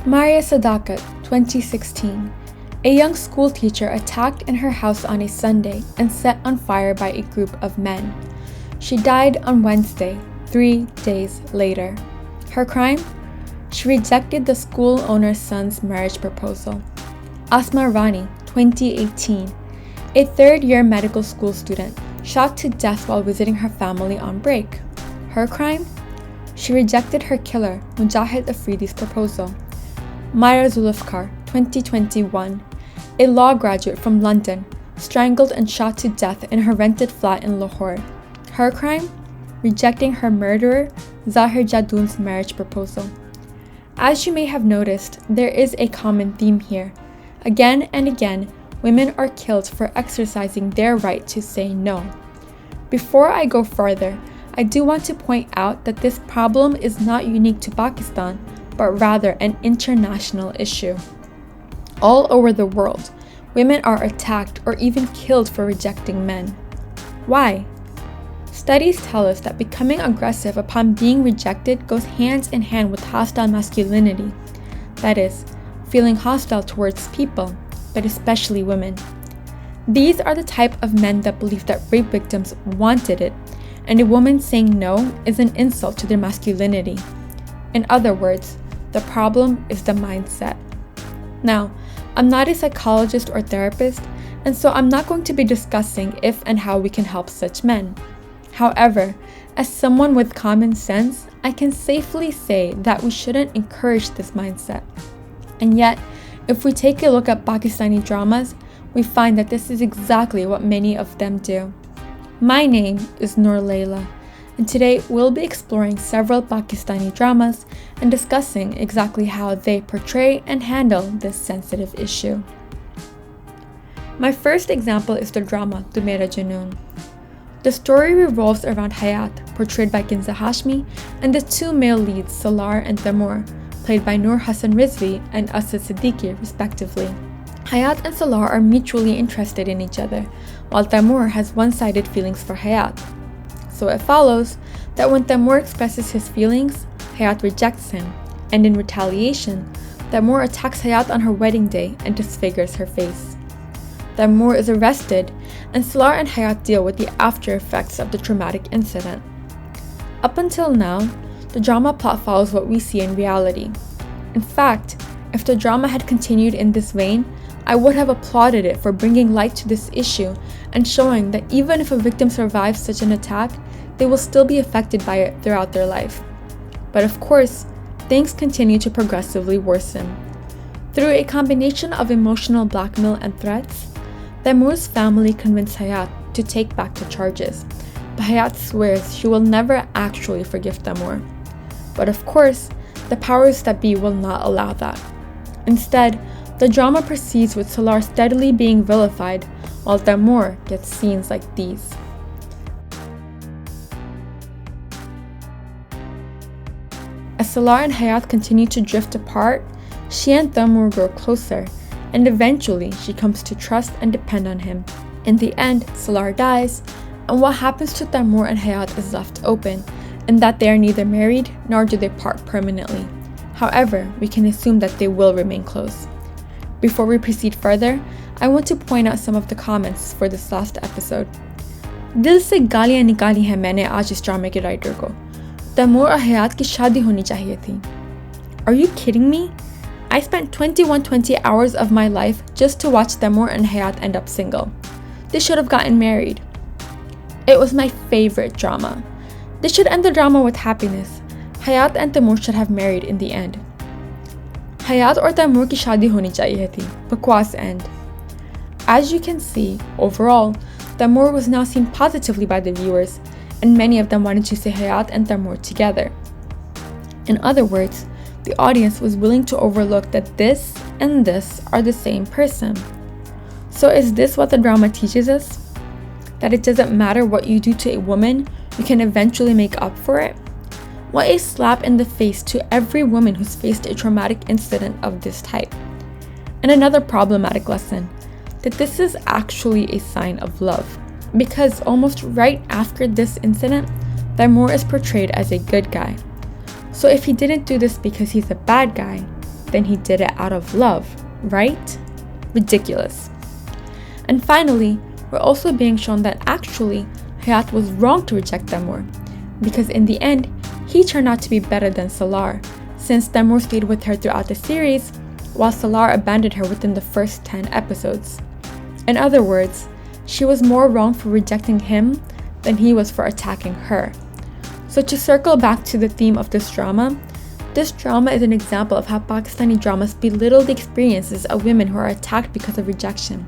Maria Sadakat, 2016. A young school teacher attacked in her house on a Sunday and set on fire by a group of men. She died on Wednesday, 3 days later. Her crime? She rejected the school owner's son's marriage proposal. Asma Rani, 2018. A third-year medical school student shot to death while visiting her family on break. Her crime? She rejected her killer, Mujahid Afridi's proposal. Myra Zulfikar, 2021. A law graduate from London, strangled and shot to death in her rented flat in Lahore. Her crime? Rejecting her murderer, Zahir Jadoon's marriage proposal. As you may have noticed, there is a common theme here. Again and again, women are killed for exercising their right to say no. Before I go further, I do want to point out that this problem is not unique to Pakistan, but rather an international issue. All over the world, women are attacked or even killed for rejecting men. Why? Studies tell us that becoming aggressive upon being rejected goes hand in hand with hostile masculinity. That is, feeling hostile towards people, but especially women. These are the type of men that believe that rape victims wanted it, and a woman saying no is an insult to their masculinity. In other words, the problem is the mindset. Now, I'm not a psychologist or therapist, and so I'm not going to be discussing if and how we can help such men. However, as someone with common sense, I can safely say that we shouldn't encourage this mindset. And yet, if we take a look at Pakistani dramas, we find that this is exactly what many of them do. My name is Noor Layla, and today we'll be exploring several Pakistani dramas and discussing exactly how they portray and handle this sensitive issue. My first example is the drama Tu Mera Junoon. The story revolves around Hayat, portrayed by Kinza Hashmi, and the two male leads Salar and Taimur, played by Noor Hassan Rizvi and Asad Siddiqui respectively. Hayat and Salar are mutually interested in each other, while Taimur has one-sided feelings for Hayat. So it follows that when Taimur expresses his feelings, Hayat rejects him, and in retaliation, Taimur attacks Hayat on her wedding day and disfigures her face. Taimur is arrested, and Salar and Hayat deal with the after effects of the traumatic incident. Up until now, the drama plot follows what we see in reality. In fact, if the drama had continued in this vein, I would have applauded it for bringing light to this issue and showing that even if a victim survives such an attack, they will still be affected by it throughout their life. But of course, things continue to progressively worsen. Through a combination of emotional blackmail and threats, Taimur's family convinced Hayat to take back the charges, but Hayat swears she will never actually forgive Taimur. But of course, the powers that be will not allow that. Instead, the drama proceeds with Salar steadily being vilified, while Taimur gets scenes like these. As Salar and Hayat continue to drift apart, she and Taimur grow closer, and eventually she comes to trust and depend on him. In the end, Salar dies, and what happens to Taimur and Hayat is left open, in that they are neither married nor do they part permanently. However, we can assume that they will remain close. Before we proceed further, I want to point out some of the comments for this last episode. दिल से गालियाँ निकाली हैं मैंने आज इस ड्रामे के राइटर को. तैमूर और हयात की शादी होनी चाहिए थी. Are you kidding me? I spent 20 hours of my life just to watch Taimur and Hayat end up single. They should have gotten married. It was my favorite drama. They should end the drama with happiness. Hayat and Taimur should have married in the end. Hayat और Taimur की शादी होनी चाहिए थी. Bakwas end. As you can see, overall, Taimur was now seen positively by the viewers, and many of them wanted to see Hayat and Taimur together. In other words, the audience was willing to overlook that this and this are the same person. So is this what the drama teaches us? That it doesn't matter what you do to a woman, you can eventually make up for it? What a slap in the face to every woman who's faced a traumatic incident of this type. And another problematic lesson, that this is actually a sign of love. Because almost right after this incident, Taimur is portrayed as a good guy. So if he didn't do this because he's a bad guy, then he did it out of love, right? Ridiculous. And finally, we're also being shown that actually, Hayat was wrong to reject Temur, because in the end, he turned out to be better than Salar, since Temur stayed with her throughout the series, while Salar abandoned her within the first 10 episodes. In other words, she was more wrong for rejecting him than he was for attacking her. So to circle back to the theme of this drama is an example of how Pakistani dramas belittle the experiences of women who are attacked because of rejection.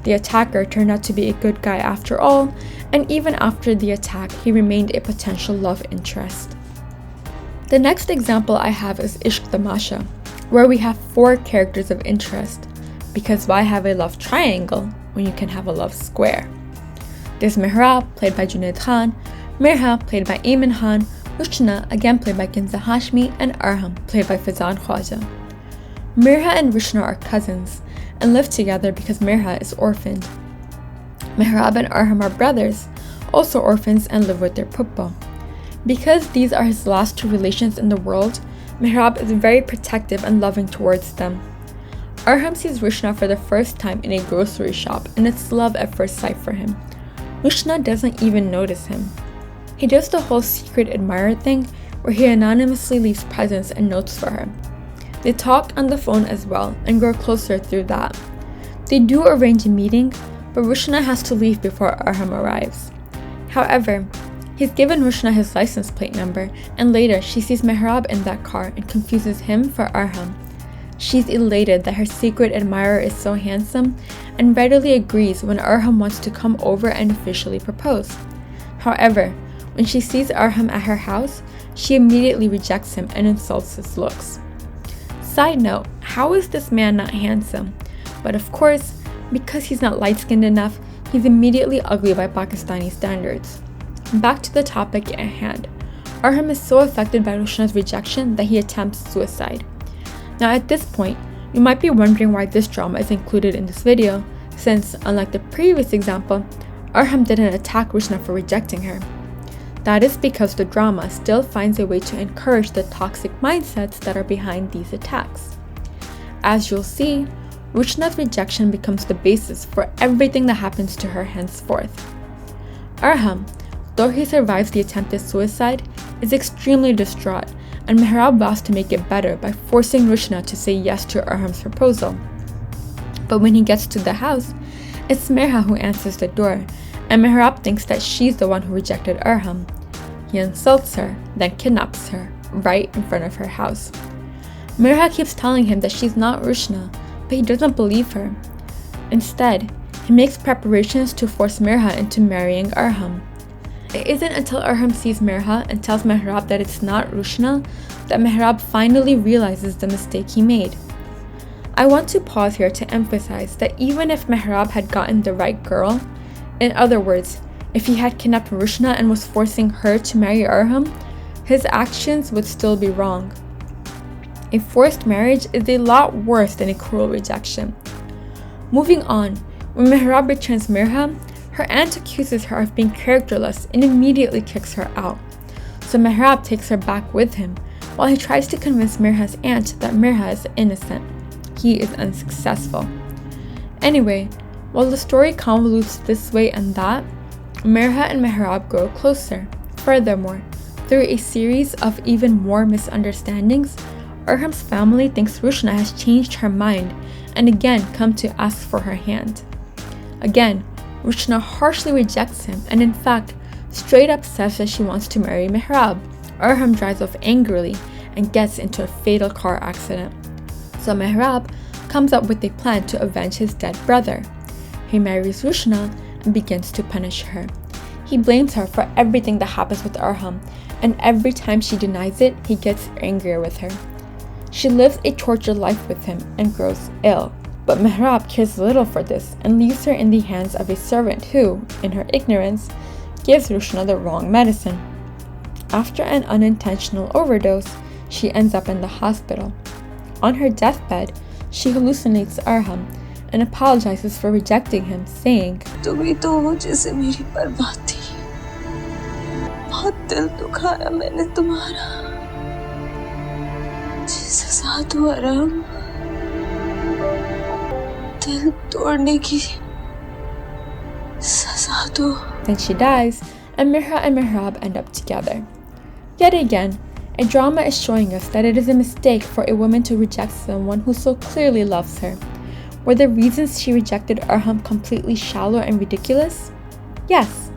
The attacker turned out to be a good guy after all, and even after the attack, he remained a potential love interest. The next example I have is Ishq Tamasha, where we have 4 characters of interest, because why have a love triangle when you can have a love square? There's Mehrab, played by Junaid Khan, Mirha, played by Ayman Khan, Rushna, again played by Kinza Hashmi, and Arham, played by Faizan Khawaja. Mirha and Rushna are cousins, and live together because Mirha is orphaned. Mehrab and Arham are brothers, also orphans, and live with their puppa. Because these are his last 2 relations in the world, Mehrab is very protective and loving towards them. Arham sees Rushna for the first time in a grocery shop, and it's love at first sight for him. Rushna doesn't even notice him. He does the whole secret admirer thing, where he anonymously leaves presents and notes for her. They talk on the phone as well, and grow closer through that. They do arrange a meeting, but Rushna has to leave before Arham arrives. However, he's given Rushna his license plate number, and later she sees Mehrab in that car and confuses him for Arham. She's elated that her secret admirer is so handsome, and readily agrees when Arham wants to come over and officially propose. However, when she sees Arham at her house, she immediately rejects him and insults his looks. Side note, how is this man not handsome? But of course, because he's not light-skinned enough, he's immediately ugly by Pakistani standards. Back to the topic at hand. Arham is so affected by Rushna's rejection that he attempts suicide. Now at this point, you might be wondering why this drama is included in this video, since, unlike the previous example, Arham didn't attack Rushna for rejecting her. That is because the drama still finds a way to encourage the toxic mindsets that are behind these attacks. As you'll see, Rushna's rejection becomes the basis for everything that happens to her henceforth. Arham, though he survives the attempted suicide, is extremely distraught, and Mehrab vows to make it better by forcing Rushna to say yes to Arham's proposal. But when he gets to the house, it's Mirha who answers the door, and Mehrab thinks that she's the one who rejected Arham. He insults her, then kidnaps her, right in front of her house. Mirha keeps telling him that she's not Rushna, but he doesn't believe her. Instead, he makes preparations to force Mirha into marrying Arham. It isn't until Arham sees Mirha and tells Mehrab that it's not Rushna that Mehrab finally realizes the mistake he made. I want to pause here to emphasize that even if Mehrab had gotten the right girl, in other words, if he had kidnapped Rushna and was forcing her to marry Arham, his actions would still be wrong. A forced marriage is a lot worse than a cruel rejection. Moving on, when Mehrab returns Mirha, her aunt accuses her of being characterless and immediately kicks her out. So Mehrab takes her back with him, while he tries to convince Mirha's aunt that Mirha is innocent. He is unsuccessful. Anyway, while the story convolutes this way and that, Mirha and Mehrab grow closer. Furthermore, through a series of even more misunderstandings, Arham's family thinks Rushna has changed her mind and again come to ask for her hand. Again, Rushna harshly rejects him and in fact, straight up says that she wants to marry Mehrab. Arham drives off angrily and gets into a fatal car accident. So Mehrab comes up with a plan to avenge his dead brother. He marries Rushna and begins to punish her. He blames her for everything that happens with Arham, and every time she denies it, he gets angrier with her. She lives a tortured life with him and grows ill, but Mehrab cares little for this and leaves her in the hands of a servant who, in her ignorance, gives Rushna the wrong medicine. After an unintentional overdose, she ends up in the hospital. On her deathbed, she hallucinates Arham and apologizes for rejecting him, saying, तुम ही तो हो जिसे मेरी परवाह थी। बहुत दिल दुखाया मैंने तुम्हारा। सजा दो आराम, दिल तोड़ने की सजा दो. Then she dies, and Mirha and Mihrab end up together. Yet again, a drama is showing us that it is a mistake for a woman to reject someone who so clearly loves her. Were the reasons she rejected Arham completely shallow and ridiculous? Yes.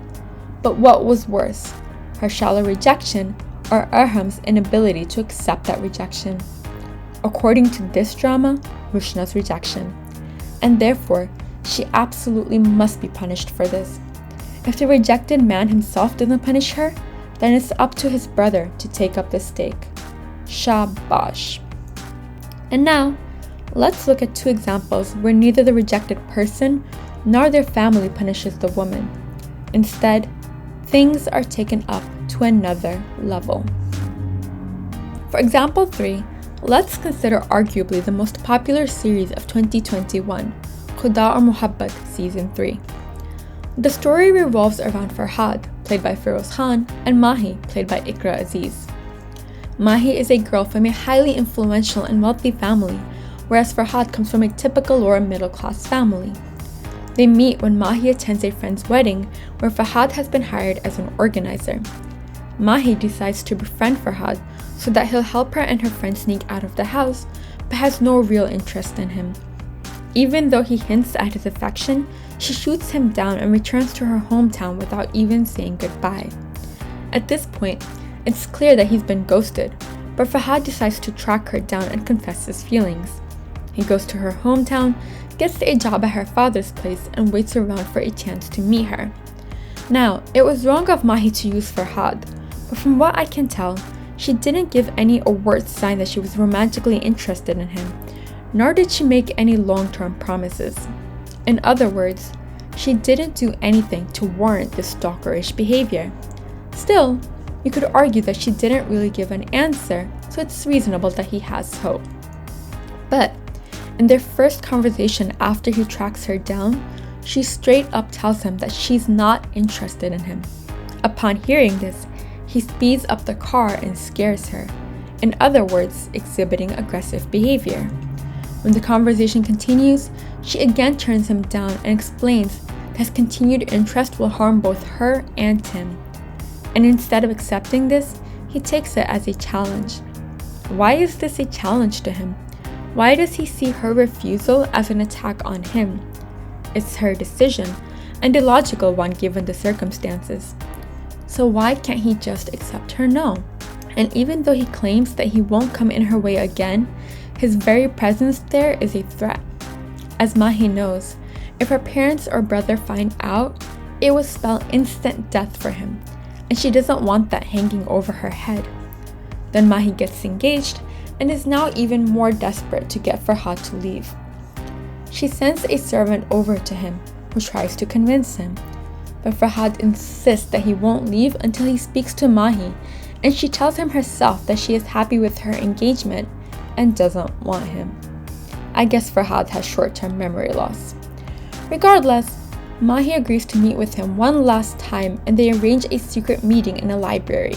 But what was worse, her shallow rejection or Arham's inability to accept that rejection? According to this drama, Rushna's rejection. And therefore, she absolutely must be punished for this. If the rejected man himself doesn't punish her, then it's up to his brother to take up the stake. Shabash. And now, let's look at two examples where neither the rejected person nor their family punishes the woman. Instead, things are taken up to another level. For example 3, let's consider arguably the most popular series of 2021, Khuda or Muhabbat Season 3. The story revolves around Farhad, played by Feroz Khan, and Mahi, played by Ikra Aziz. Mahi is a girl from a highly influential and wealthy family, whereas Farhad comes from a typical lower middle-class family. They meet when Mahi attends a friend's wedding where Farhad has been hired as an organizer. Mahi decides to befriend Farhad so that he'll help her and her friend sneak out of the house, but has no real interest in him. Even though he hints at his affection, she shoots him down and returns to her hometown without even saying goodbye. At this point, it's clear that he's been ghosted, but Farhad decides to track her down and confess his feelings. He goes to her hometown, gets a job at her father's place, and waits around for a chance to meet her. Now, it was wrong of Mahi to use Farhad, but from what I can tell, she didn't give any overt sign that she was romantically interested in him, nor did she make any long-term promises. In other words, she didn't do anything to warrant this stalkerish behavior. Still, you could argue that she didn't really give an answer, so it's reasonable that he has hope. But in their first conversation after he tracks her down, she straight up tells him that she's not interested in him. Upon hearing this, he speeds up the car and scares her, in other words, exhibiting aggressive behavior. When the conversation continues, she again turns him down and explains that his continued interest will harm both her and Tim. And instead of accepting this, he takes it as a challenge. Why is this a challenge to him? Why does he see her refusal as an attack on him? It's her decision, and a logical one given the circumstances. So why can't he just accept her no? And even though he claims that he won't come in her way again, his very presence there is a threat. As Mahi knows, if her parents or brother find out, it will spell instant death for him, and she doesn't want that hanging over her head. Then Mahi gets engaged and is now even more desperate to get Farhad to leave. She sends a servant over to him who tries to convince him, but Farhad insists that he won't leave until he speaks to Mahi, and she tells him herself that she is happy with her engagement and doesn't want him. I guess Farhad has short-term memory loss. Regardless, Mahi agrees to meet with him one last time, and they arrange a secret meeting in a library.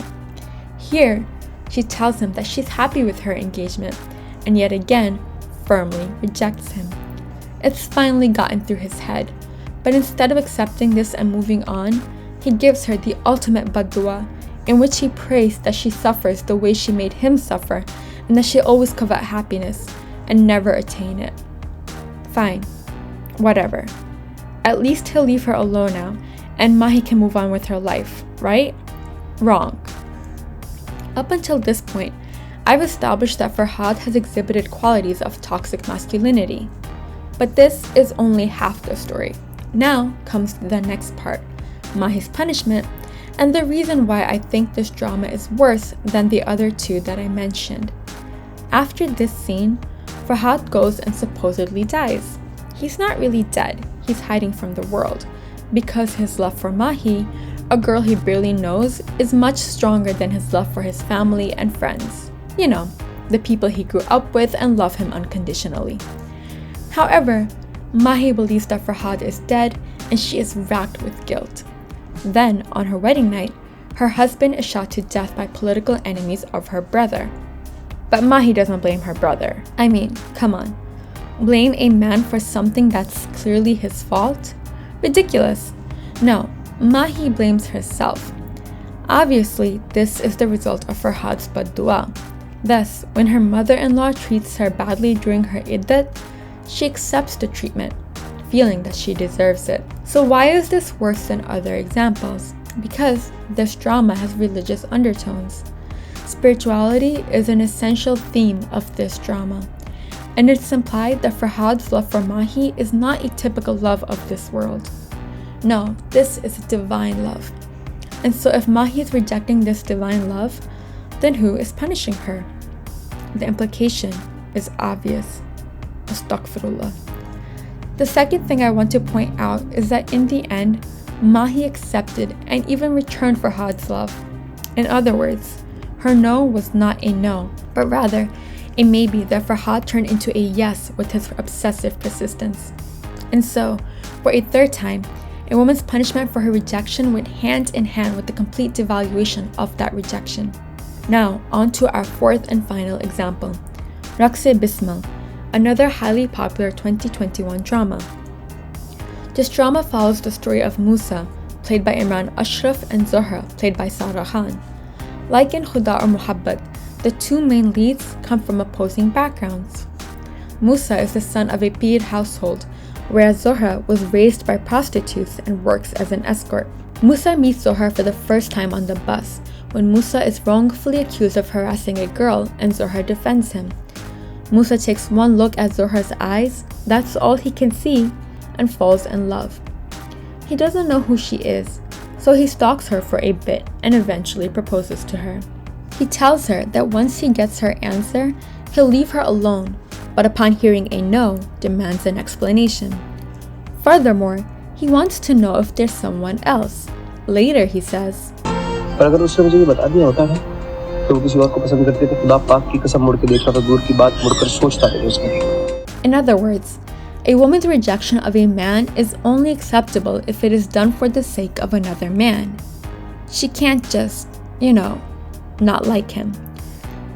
Here, she tells him that she's happy with her engagement, and yet again, firmly rejects him. It's finally gotten through his head, but instead of accepting this and moving on, he gives her the ultimate bad-dua, in which he prays that she suffers the way she made him suffer, and that she always covet happiness and never attain it. Fine, whatever. At least he'll leave her alone now, and Mahi can move on with her life, right? Wrong. Up until this point, I've established that Farhad has exhibited qualities of toxic masculinity. But this is only half the story. Now comes the next part, Mahi's punishment, and the reason why I think this drama is worse than the other two that I mentioned. After this scene, Farhad goes and supposedly dies. He's not really dead, he's hiding from the world, because his love for Mahi, a girl he barely knows, is much stronger than his love for his family and friends. You know, the people he grew up with and love him unconditionally. However, Mahi believes that Farhad is dead and she is racked with guilt. Then, on her wedding night, her husband is shot to death by political enemies of her brother. But Mahi doesn't blame her brother. I mean, come on. Blame a man for something that's clearly his fault? Ridiculous. No, Mahi blames herself. Obviously, this is the result of Farhad's bad dua. Thus, when her mother-in-law treats her badly during her iddat, she accepts the treatment, feeling that she deserves it. So why is this worse than other examples? Because this drama has religious undertones. Spirituality is an essential theme of this drama, and it's implied that Farhad's love for Mahi is not a typical love of this world. No, this is a divine love. And so if Mahi is rejecting this divine love, then who is punishing her? The implication is obvious. Astaghfirullah. The second thing I want to point out is that in the end, Mahi accepted and even returned Farhad's love. In other words, her no was not a no, but rather a maybe that Farhad turned into a yes with his obsessive persistence. And so, for a third time, a woman's punishment for her rejection went hand in hand with the complete devaluation of that rejection. Now, on to our fourth and final example, Raqs-e-Bismil, another highly popular 2021 drama. This drama follows the story of Musa, played by Imran Ashraf, and Zohra, played by Sara Khan. Like in Khuda or Muhabbat, the two main leads come from opposing backgrounds. Musa is the son of a Pir household, whereas Zohra was raised by prostitutes and works as an escort. Musa meets Zohra for the first time on the bus, when Musa is wrongfully accused of harassing a girl and Zohra defends him. Musa takes one look at Zohra's eyes, that's all he can see, and falls in love. He doesn't know who she is, so he stalks her for a bit and eventually proposes to her. He tells her that once he gets her answer, he'll leave her alone, but upon hearing a no, demands an explanation. Furthermore, he wants to know if there's someone else. Later, he says, पर अगर उसने मुझे ये बता दिया होता है तो वो किसी और को पसंद करती तो खुदा पाक की कसम मुड़ के देखता तो दूर की बात मुड़कर सोचता रहे उसके. In other words, a woman's rejection of a man is only acceptable if it is done for the sake of another man. She can't just, not like him.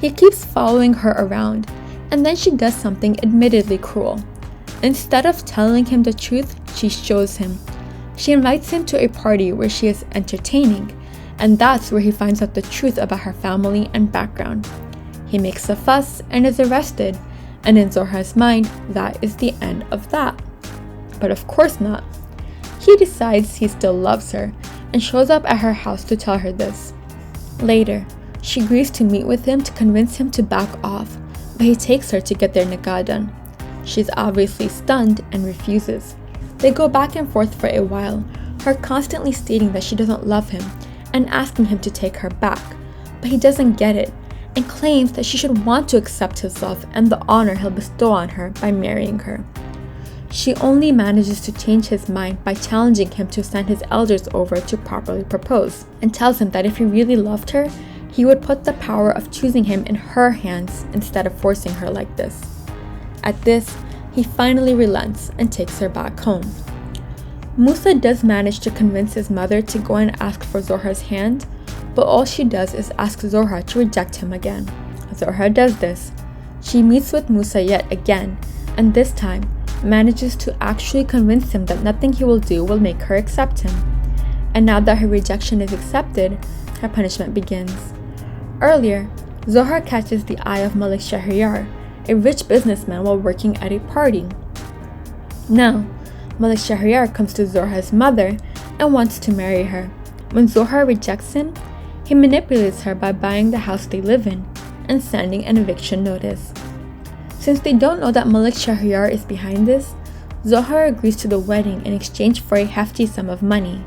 He keeps following her around, and then she does something admittedly cruel. Instead of telling him the truth, she shows him. She invites him to a party where she is entertaining, and that's where he finds out the truth about her family and background. He makes a fuss and is arrested, and in Zohra's mind, that is the end of that. But of course not. He decides he still loves her and shows up at her house to tell her this. Later, she agrees to meet with him to convince him to back off, but he takes her to get their nikah done. She's obviously stunned and refuses. They go back and forth for a while, her constantly stating that she doesn't love him and asking him to take her back, but he doesn't get it and claims that she should want to accept his love and the honor he'll bestow on her by marrying her. She only manages to change his mind by challenging him to send his elders over to properly propose, and tells him that if he really loved her, he would put the power of choosing him in her hands instead of forcing her like this. At this, he finally relents and takes her back home. Musa does manage to convince his mother to go and ask for Zohra's hand, but all she does is ask Zohra to reject him again. Zohra does this. She meets with Musa yet again, and this time manages to actually convince him that nothing he will do will make her accept him. And now that her rejection is accepted, her punishment begins. Earlier, Zohra catches the eye of Malik Shahryar, a rich businessman, while working at a party. Now, Malik Shahryar comes to Zohra's mother and wants to marry her. When Zohra rejects him, he manipulates her by buying the house they live in and sending an eviction notice. Since they don't know that Malik Shahryar is behind this, Zohra agrees to the wedding in exchange for a hefty sum of money.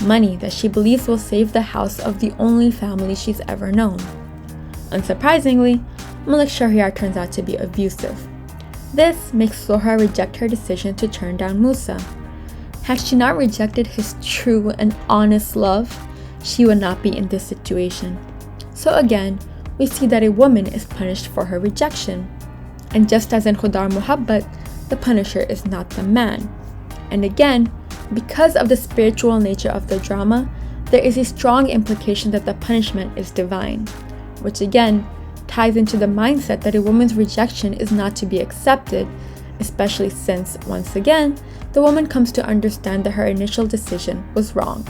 Money that she believes will save the house of the only family she's ever known. Unsurprisingly, Malik Shahryar turns out to be abusive. This makes Zohra reject her decision to turn down Musa. Had she not rejected his true and honest love, she would not be in this situation. So again, we see that a woman is punished for her rejection. And just as in Khudar Muhabbat, the punisher is not the man. And again, because of the spiritual nature of the drama, there is a strong implication that the punishment is divine, which again ties into the mindset that a woman's rejection is not to be accepted, especially since, once again, the woman comes to understand that her initial decision was wrong.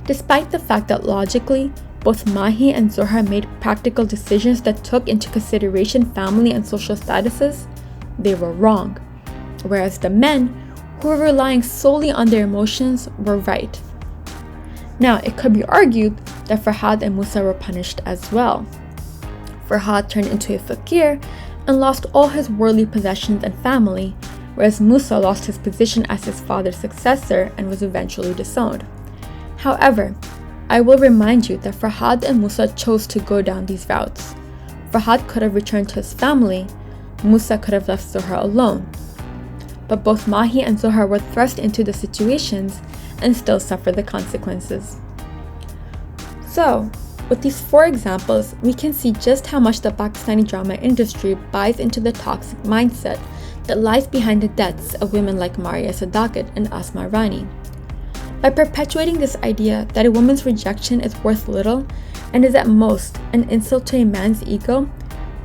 Despite the fact that logically, both Mahi and Zohra made practical decisions that took into consideration family and social statuses, they were wrong, whereas the men, who were relying solely on their emotions, were right. Now, it could be argued that Farhad and Musa were punished as well. Farhad turned into a fakir and lost all his worldly possessions and family, whereas Musa lost his position as his father's successor and was eventually disowned. However, I will remind you that Farhad and Musa chose to go down these routes. Farhad could have returned to his family, Musa could have left Zohra alone. But both Mahi and Zohra were thrust into the situations and still suffer the consequences. So, with these 4 examples, we can see just how much the Pakistani drama industry buys into the toxic mindset that lies behind the deaths of women like Maria Sadakat and Asma Rani. By perpetuating this idea that a woman's rejection is worth little and is at most an insult to a man's ego,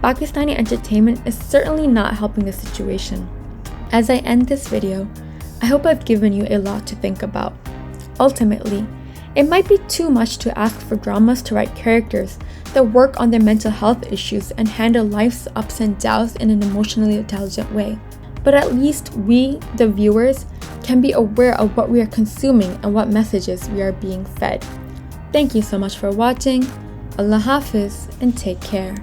Pakistani entertainment is certainly not helping the situation. As I end this video, I hope I've given you a lot to think about. Ultimately, it might be too much to ask for dramas to write characters that work on their mental health issues and handle life's ups and downs in an emotionally intelligent way. But at least we, the viewers, can be aware of what we are consuming and what messages we are being fed. Thank you so much for watching. Allah Hafiz and take care.